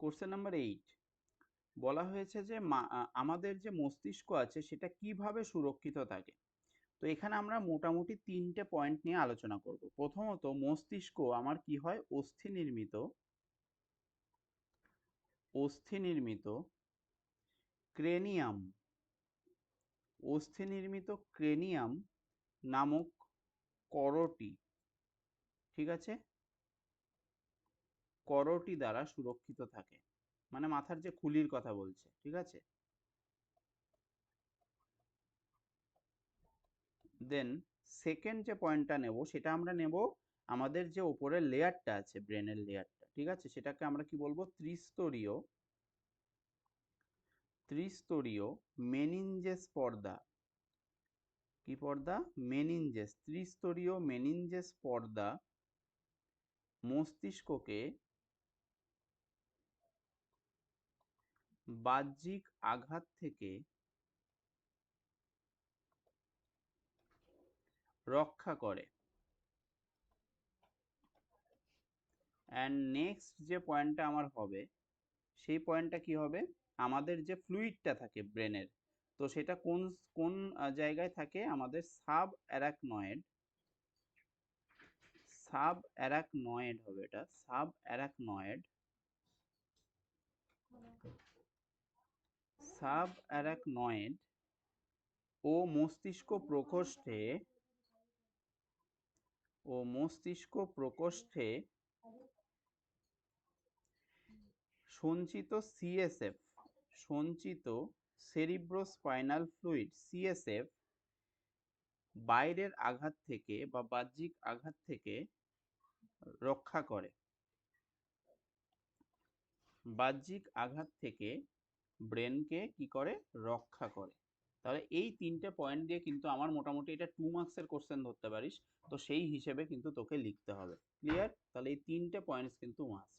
Question number 8 বলা হয়েছে যে আমাদের যে মস্তিষ্ক আছে সেটা কিভাবে সুরক্ষিত থাকে। তো এখানে আমরা মোটামুটি তিনটে পয়েন্ট নিয়ে আলোচনা করব। প্রথমত, মস্তিষ্ক আমার কি হয়, অস্থি নির্মিত ক্রেনিয়াম নামক করটি, ঠিক আছে, করটি দ্বারা সুরক্ষিত থাকে। মানে মাথার যে খুলির কথা বলছে, ঠিক আছে। দেন সেকেন্ড যে পয়েন্টটা নেব সেটা আমরা নেব আমাদের যে উপরের লেয়ারটা আছে, ব্রেনের লেয়ারটা, ঠিক আছে, সেটাকে আমরা কি বলবো, ত্রিস্তরীয় মেনিনজেস পর্দা। কি পর্দা? মেনিনজেস। ত্রিস্তরীয় মেনিনজেস পর্দা মস্তিষ্ককে বাহ্যিক আঘাত থেকে রক্ষা করে। অ্যান্ড নেক্সট যে পয়েন্টটা আমার হবে, সেই পয়েন্টটা কি হবে, আমাদের যে ফ্লুইডটা থাকে ব্রেনের, তো সেটা কোন কোন জায়গায় থাকে, আমাদের সাব হবে, এটা সাব অ্যারাকনয়েড ও মস্তিষ্ক প্রকোষ্ঠে সঞ্চিত সেরিব্রোস্পাইনাল ফ্লুইড সিএসএফ বাইরের আঘাত থেকে বা বাহ্যিক আঘাত থেকে রক্ষা করে। বাহ্যিক আঘাত থেকে ব্রেনকে কি করে, রক্ষা করে। তাহলে এই তিনটে পয়েন্ট দিয়ে কিন্তু আমার মোটামুটি এটা 2 মার্কসের কোশ্চেন ধরতে পারিস। তো সেই হিসেবে কিন্তু তোকে লিখতে হবে। ক্লিয়ার? তাহলে এই তিনটে পয়েন্টস কিন্তু মাস্ট।